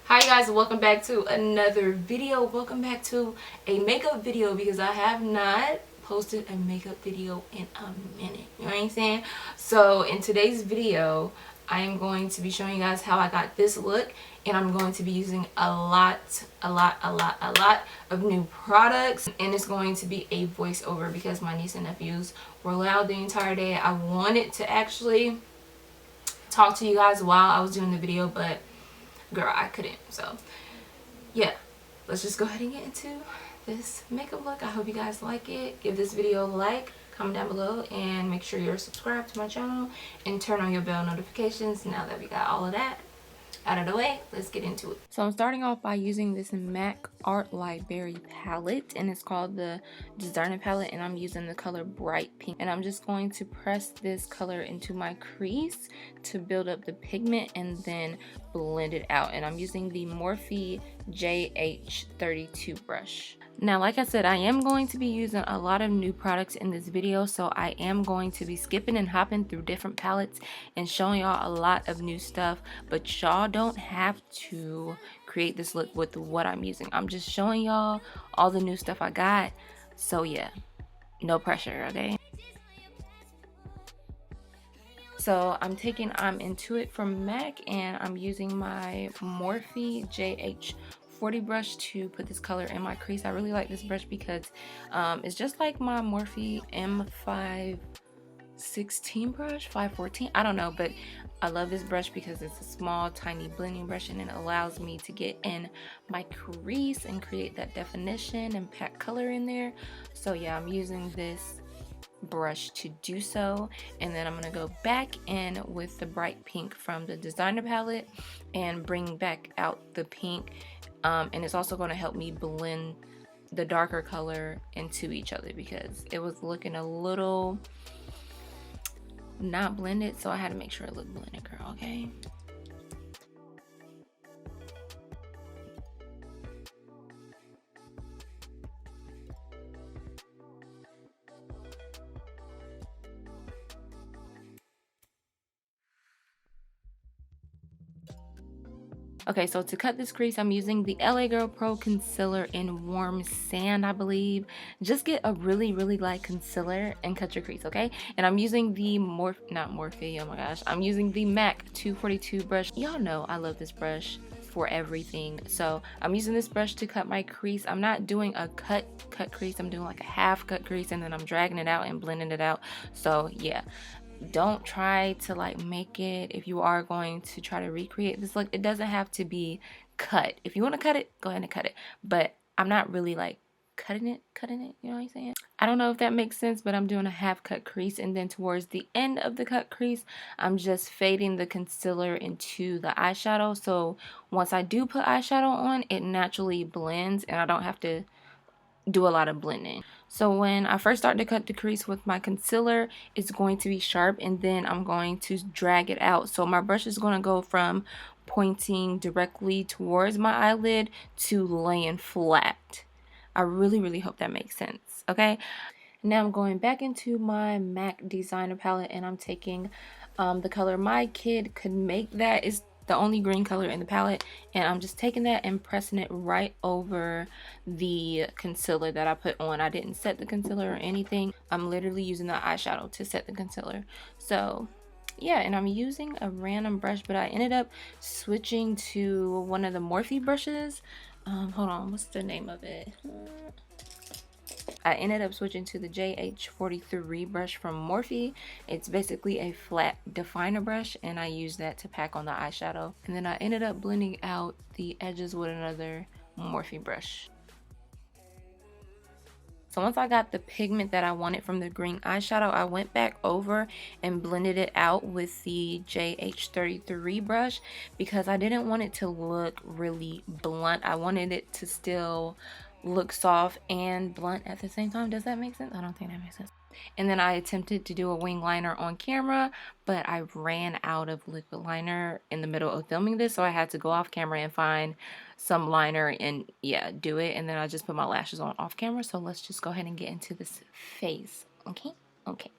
Hi guys, welcome back to another video. Welcome back to a makeup video because I have not posted a makeup video in a minute. You know what I'm saying? So in today's video, I am going to be showing you guys how I got this look, and I'm going to be using a lot of new products, and it's going to be a voiceover because my niece and nephews were loud the entire day. I wanted to actually talk to you guys while I was doing the video, but girl, I couldn't. So yeah, let's just go ahead and get into this makeup look. I hope you guys like it. Give this video a like, comment down below, and make sure you're subscribed to my channel and turn on your bell notifications. Now that we got all of that out of the way, let's get into it. So I'm starting off by using this MAC Art Library palette, and it's called the Designer palette, and I'm using the color Bright Pink, and I'm just going to press this color into my crease to build up the pigment and then blend it out. And I'm using the Morphe JH32 brush. Now, like I said, I am going to be using a lot of new products in this video, so I am going to be skipping and hopping through different palettes and showing y'all a lot of new stuff, but y'all don't have to create this look with what I'm using. I'm just showing y'all all the new stuff I got, so yeah, no pressure, okay? So I'm taking I'm Into It from MAC, and I'm using my Morphe JH40 brush to put this color in my crease. I really like this brush because it's just like my Morphe M516 brush, 514, I don't know, but I love this brush because it's a small tiny blending brush, and it allows me to get in my crease and create that definition and pack color in there. So yeah, I'm using this brush to do so, and then I'm gonna go back in with the Bright Pink from the Designer palette and bring back out the pink, and it's also going to help me blend the darker color into each other because it was looking a little not blended, so I had to make sure it looked blended, girl, okay? Okay, so to cut this crease, I'm using the LA Girl Pro Concealer in Warm Sand, I believe. Just get a really light concealer and cut your crease, okay? And I'm using the not Morphe, oh my gosh. I'm using the MAC 242 brush. Y'all know I love this brush for everything. So I'm using this brush to cut my crease. I'm not doing a cut crease. I'm doing like a half cut crease, and then I'm dragging it out and blending it out. So yeah, don't try to like make it, if you are going to try to recreate this look, it doesn't have to be cut. If you want to cut it, go ahead and cut it, but I'm not really like cutting it, you know what I'm saying? I don't know if that makes sense, but I'm doing a half cut crease, and then towards the end of the cut crease, I'm just fading the concealer into the eyeshadow, so once I do put eyeshadow on, it naturally blends and I don't have to do a lot of blending. So when I first start to cut the crease with my concealer, it's going to be sharp, and then I'm going to drag it out. So my brush is going to go from pointing directly towards my eyelid to laying flat. I really hope that makes sense, okay? Now I'm going back into my MAC Designer palette, and I'm taking the color My Kid Could Make That. Is the only green color in the palette, and I'm just taking that and pressing it right over the concealer that I put on. I didn't set the concealer or anything. I'm literally using the eyeshadow to set the concealer. So yeah, and I'm using a random brush, but I ended up switching to one of the Morphe brushes. Hold on, what's the name of it? I ended up switching to the JH43 brush from Morphe. It's basically a flat definer brush, and I use that to pack on the eyeshadow. And then I ended up blending out the edges with another Morphe brush. So once I got the pigment that I wanted from the green eyeshadow, I went back over and blended it out with the JH33 brush because I didn't want it to look really blunt. I wanted it to still look soft and blunt at the same time. Does that make sense? I don't think that makes sense. And then I attempted to do a wing liner on camera, but I ran out of liquid liner in the middle of filming this, so I had to go off camera and find some liner and yeah, do it. And then I just put my lashes on off camera. So let's just go ahead and get into this face, okay? Okay.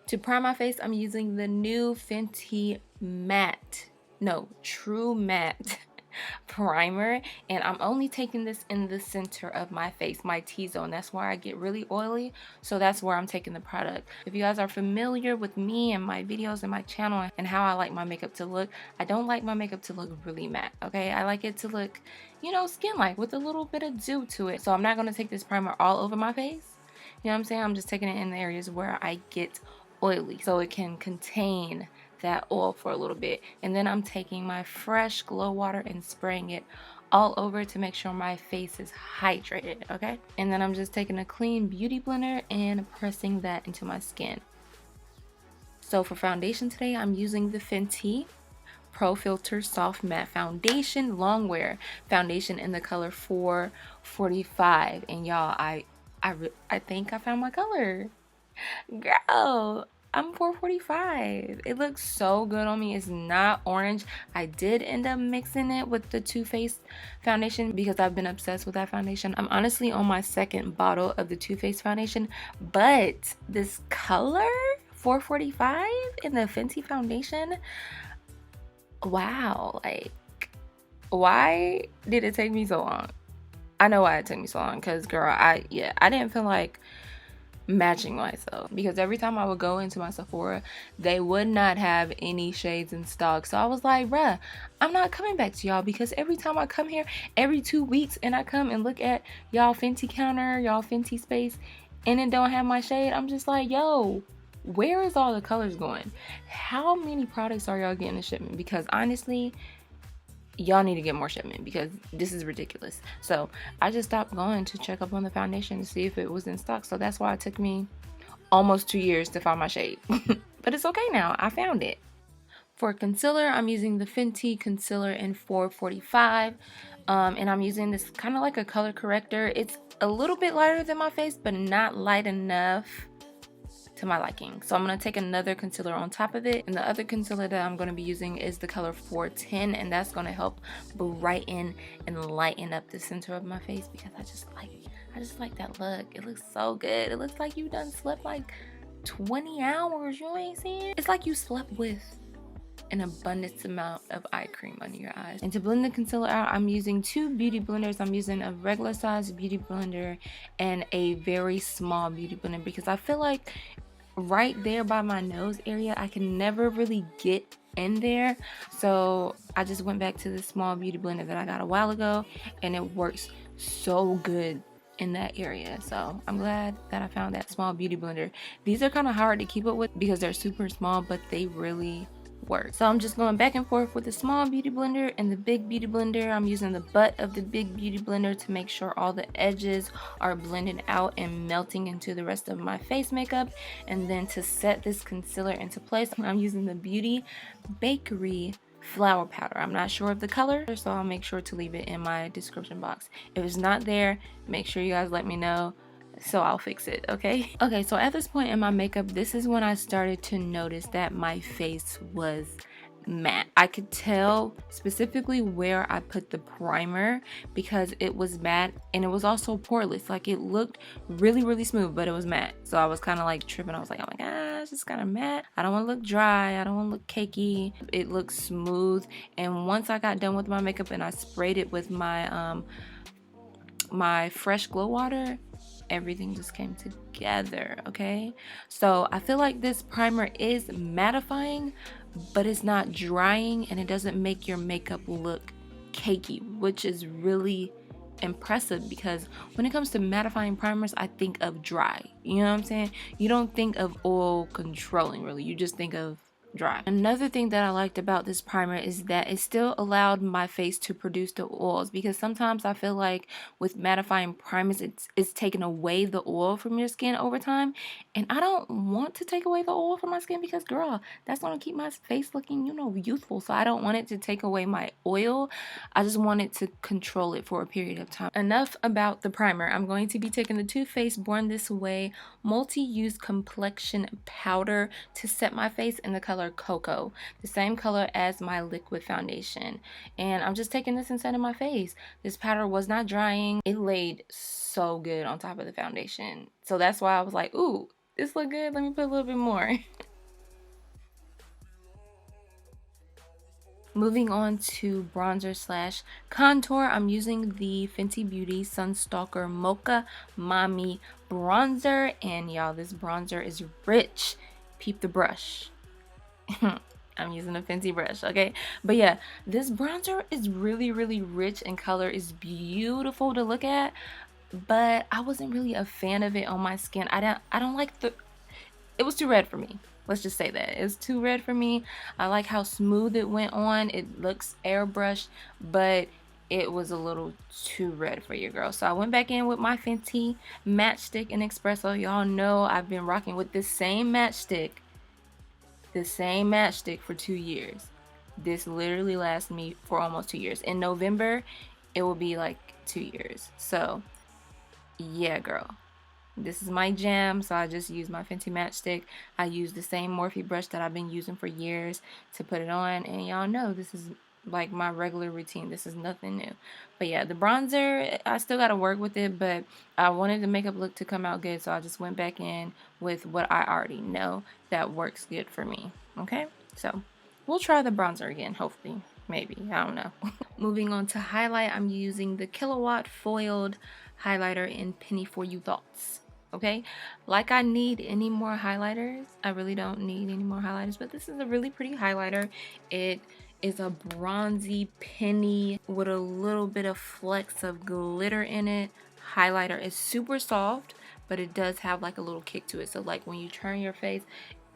To prime my face, I'm using the new Fenty Matte no, True Matte primer, and I'm only taking this in the center of my face, my T-zone. That's where I get really oily, so that's where I'm taking the product. If you guys are familiar with me and my videos and my channel and how I like my makeup to look, I don't like my makeup to look really matte, okay? I like it to look, you know, skin-like with a little bit of dew to it. So I'm not going to take this primer all over my face. You know what I'm saying? I'm just taking it in the areas where I get oily so it can contain that oil for a little bit. And then I'm taking my fresh glow water and spraying it all over to make sure my face is hydrated, okay? And then I'm just taking a clean beauty blender and pressing that into my skin. So for foundation today, I'm using the Fenty Pro Filter Soft Matte Foundation Long Wear Foundation in the color 445. And y'all, I think I found my color. Girl, I'm 445. It looks so good on me. It's not orange. I did end up mixing it with the Too Faced foundation because I've been obsessed with that foundation. I'm honestly on my second bottle of the Too Faced foundation, but this color 445 in the Fenty foundation, wow, like, why did it take me so long? I know why it took me so long, because girl, I didn't feel like matching myself, because every time I would go into my Sephora, they would not have any shades in stock. So I was like, bruh, I'm not coming back to y'all, because every time I come here every 2 weeks and I come and look at y'all Fenty counter, y'all Fenty space, and it don't have my shade, I'm just like, yo, where is all the colors going? How many products are y'all getting in shipment? Because honestly, y'all need to get more shipment, because this is ridiculous. So I just stopped going to check up on the foundation to see if it was in stock. So that's why it took me almost 2 years to find my shade. But it's okay now, I found it. For concealer, I'm using the Fenty concealer in 445, and I'm using this kind of like a color corrector. It's a little bit lighter than my face, but not light enough to my liking. So I'm going to take another concealer on top of it, and the other concealer that I'm going to be using is the color 410, and that's going to help brighten and lighten up the center of my face, because I just like that look. It looks so good. It looks like you done slept like 20 hours. You ain't seen? It's like you slept with an abundance amount of eye cream under your eyes. And to blend the concealer out, I'm using 2 beauty blenders. I'm using a regular size beauty blender and a very small beauty blender, because I feel like right there by my nose area, I can never really get in there. So I just went back to the small beauty blender that I got a while ago, and it works so good in that area. So I'm glad that I found that small beauty blender. These are kind of hard to keep up with because they're super small, but they really work. So I'm just going back and forth with the small beauty blender and the big beauty blender. I'm using the butt of the big beauty blender to make sure all the edges are blended out and melting into the rest of my face makeup. And then to set this concealer into place, I'm using the Beauty Bakery flower powder. I'm not sure of the color, so I'll make sure to leave it in my description box. If it's not there, make sure you guys let me know, so I'll fix it, okay? Okay, so at this point in my makeup, this is when I started to notice that my face was matte. I could tell specifically where I put the primer, because it was matte, and it was also poreless. Like, it looked really smooth, but it was matte. So I was kind of like tripping. I was like, oh my gosh, it's kind of matte. I don't want to look dry. I don't want to look cakey. It looks smooth. And once I got done with my makeup and I sprayed it with my my fresh glow water, everything just came together, okay? So I feel like this primer is mattifying, but it's not drying, and it doesn't make your makeup look cakey, which is really impressive, because when it comes to mattifying primers, I think of dry. You know what I'm saying? You don't think of oil controlling, really. You just think of dry. Another thing that I liked about this primer is that it still allowed my face to produce the oils, because sometimes I feel like with mattifying primers, it's taking away the oil from your skin over time, and I don't want to take away the oil from my skin, because girl, that's gonna keep my face looking, you know, youthful. So I don't want it to take away my oil. I just want it to control it for a period of time. Enough about the primer. I'm going to be taking the Too Faced Born This Way multi-use complexion powder to set my face in the color Cocoa, the same color as my liquid foundation. And I'm just taking this and setting my face. This powder was not drying. It laid so good on top of the foundation. So that's why I was like, ooh, this look good. Let me put a little bit more. Moving on to bronzer slash contour, I'm using the Fenty Beauty Sunstalker Mocha Mommy bronzer, and y'all, this bronzer is rich. Peep the brush. I'm using a Fenty brush, okay? But yeah, this bronzer is really rich in color. It's beautiful to look at, but I wasn't really a fan of it on my skin. I don't like it was too red for me. Let's just say that. It's too red for me. I like how smooth it went on. It looks airbrushed, but it was a little too red for your girl. So I went back in with my Fenty matchstick in Espresso. Y'all know I've been rocking with this same matchstick for 2 years. This literally lasts me for almost 2 years. In November, it will be like 2 years. So yeah, girl, this is my jam. So I just use my Fenty matchstick. I use the same Morphe brush that I've been using for years to put it on, and y'all know this is like my regular routine. This is nothing new. But yeah, the bronzer, I still got to work with it, but I wanted the makeup look to come out good, so I just went back in with what I already know that works good for me. Okay, so we'll try the bronzer again, hopefully. Maybe, I don't know. Moving on to highlight, I'm using the Killawatt foiled highlighter in Penny For You Thoughts. Okay, like I need any more highlighters. I really don't need any more highlighters, but this is a really pretty highlighter. It is a bronzy penny with a little bit of flecks of glitter in it. Highlighter is super soft, but it does have like a little kick to it. So like when you turn your face,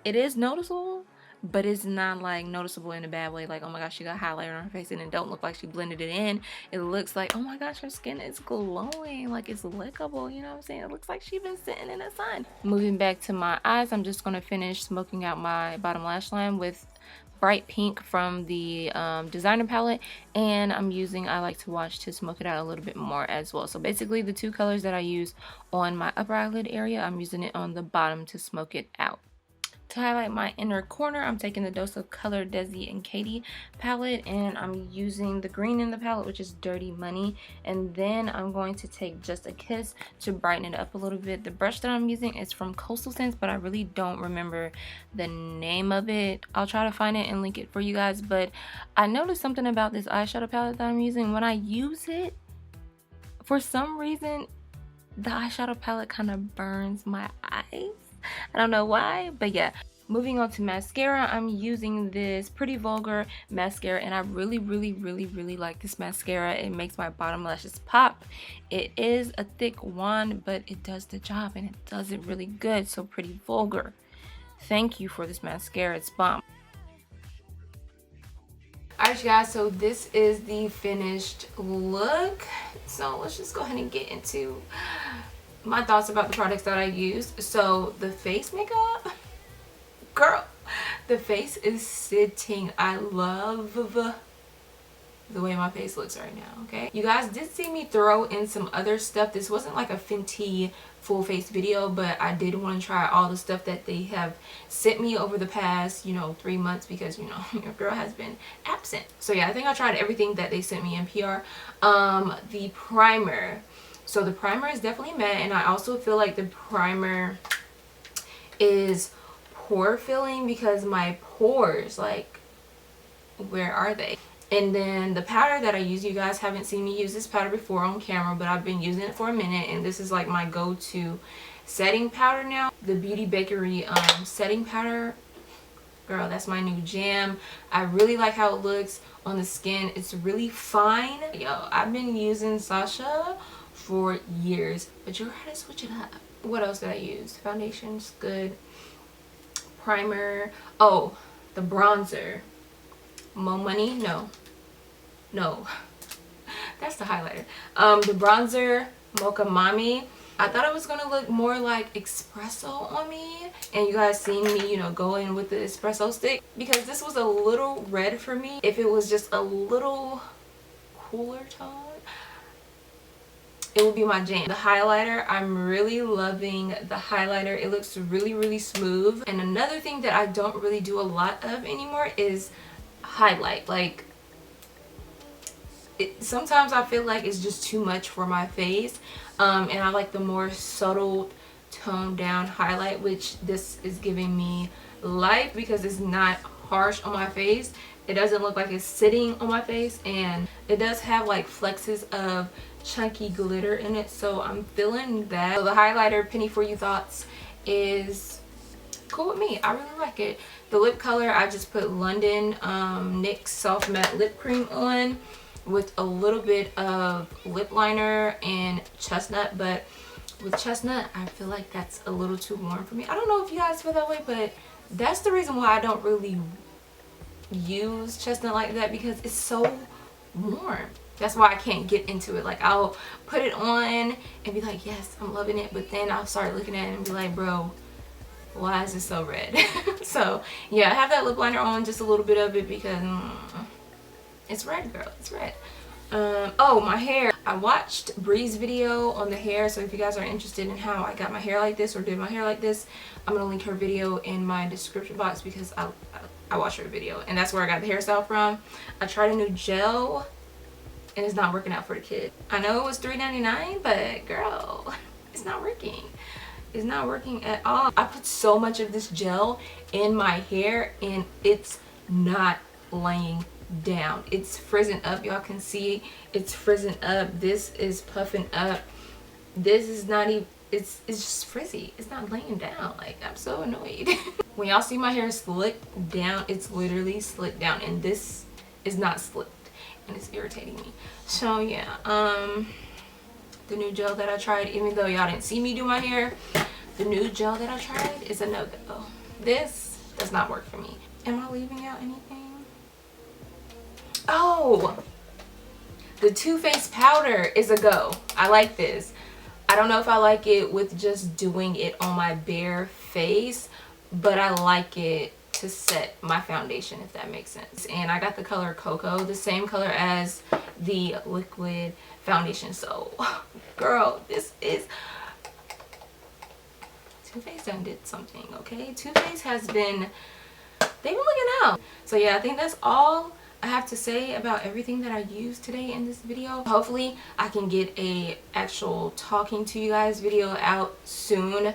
it is noticeable, but it's not like noticeable in a bad way, like oh my gosh, she got highlighter on her face and it don't look like she blended it in. It looks like, oh my gosh, her skin is glowing, like it's lickable, you know what I'm saying? It looks like she's been sitting in the sun. Moving back to my eyes, I'm just going to finish smoking out my bottom lash line with bright pink from the designer palette, and I'm using I Like to Watch to smoke it out a little bit more as well. So basically the two colors that I use on my upper eyelid area, I'm using it on the bottom to smoke it out. To highlight my inner corner, I'm taking the Dose of Color Desi and Katie palette, and I'm using the green in the palette, which is Dirty Money. And then I'm going to take Just a Kiss to brighten it up a little bit. The brush that I'm using is from Coastal Scents, but I really don't remember the name of it. I'll try to find it and link it for you guys. But I noticed something about this eyeshadow palette that I'm using. When I use it, for some reason, the eyeshadow palette kind of burns my eyes. I don't know why, but yeah. Moving on to mascara, I'm using this Pretty Vulgar mascara, and I really like this mascara. It makes my bottom lashes pop. It is a thick wand, but it does the job and it does it really good. So Pretty Vulgar, thank you for this mascara. It's bomb. Alright, you guys, so this is the finished look. So let's just go ahead and get into my thoughts about the products that I used. So the face makeup, girl, the face is sitting. I love the way my face looks right now. Okay, you guys did see me throw in some other stuff. This wasn't like a Fenty full face video, but I did want to try all the stuff that they have sent me over the past 3 months, because your girl has been absent. So yeah, I think I tried everything that they sent me in PR. The primer, so the primer is definitely matte, and I also feel like the primer is pore filling, because my pores, like, where are they? And then the powder that I use, you guys haven't seen me use this powder before on camera, but I've been using it for a minute, and this is like my go-to setting powder now. The Beauty Bakery setting powder, girl, that's my new jam. I really like how it looks on the skin. It's really fine. Yo, I've been using Sasha for years, but you gotta switch it up. What else did I use? Foundation's good. Primer. Oh, the bronzer. Mo Money? No. That's the highlighter. The bronzer, Mocha Mommy. I thought it was gonna look more like espresso on me, and you guys seen me, go in with the espresso stick, because this was a little red for me. If it was just a little cooler tone, it will be my jam. The highlighter, I'm really loving the highlighter. It looks really smooth. And another thing that I don't really do a lot of anymore is highlight. Like, sometimes I feel like it's just too much for my face, and I like the more subtle toned down highlight, which this is giving me life, because it's not harsh on my face, it doesn't look like it's sitting on my face, and it does have like flexes of chunky glitter in it, so I'm feeling that. So the highlighter Penny For You Thoughts is cool with me. I really like it. The lip color, I just put London NYX Soft Matte Lip Cream on with a little bit of lip liner and chestnut, but with chestnut I feel like that's a little too warm for me. I don't know if you guys feel that way, but that's the reason why I don't really use chestnut like that, because it's so warm. That's why I can't get into it. Like, I'll put it on and be like, yes, I'm loving it, but then I'll start looking at it and be like, bro, why is it so red? So yeah, I have that lip liner on, just a little bit of it, because it's red, girl, it's red. Oh, my hair. I watched Bree's video on the hair, so if you guys are interested in how I got my hair like this or did my hair like this, I'm gonna link her video in my description box, because I watched her video and that's where I got the hairstyle from. I tried a new gel and it's not working out for the kid. I know it was $3.99, but girl, it's not working. It's not working at all. I put so much of this gel in my hair and it's not laying down. It's frizzing up. Y'all can see it's frizzing up. This is puffing up. This is not even, it's just frizzy. It's not laying down. Like, I'm so annoyed. When y'all see my hair slicked down, it's literally slicked down, and this is not slicked, and it's irritating me. So yeah, the new gel that I tried, even though y'all didn't see me do my hair, the new gel that I tried is a no-go. This does not work for me. Am I leaving out anything? Oh, the Too Faced powder is a go. I like this. I don't know if I like it with just doing it on my bare face, but I like it to set my foundation, if that makes sense. And I got the color Cocoa, the same color as the liquid foundation. So girl, this is, Too Faced done did something, okay? Too Faced has been, they've been looking out. So yeah, I think that's all I have to say about everything that I used today in this video. Hopefully I can get a actual talking to you guys video out soon,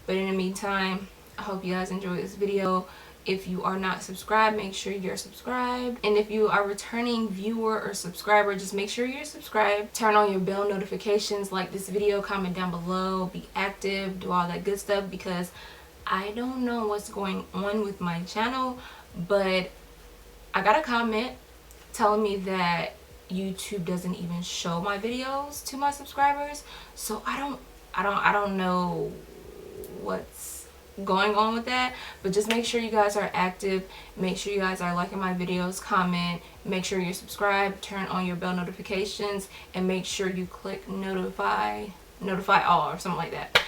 but in the meantime, I hope you guys enjoyed this video. If you are not subscribed, make sure you're subscribed, and if you are a returning viewer or subscriber, just make sure you're subscribed. Turn on your bell notifications, like this video, comment down below, be active, do all that good stuff, because I don't know what's going on with my channel, but I got a comment telling me that YouTube doesn't even show my videos to my subscribers. So I don't know what's going on with that, but just make sure you guys are active, make sure you guys are liking my videos, comment, make sure you're subscribed, turn on your bell notifications, and make sure you click notify all or something like that.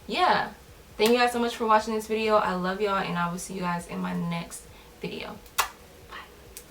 Yeah, thank you guys so much for watching this video. I love y'all, and I will see you guys in my next video.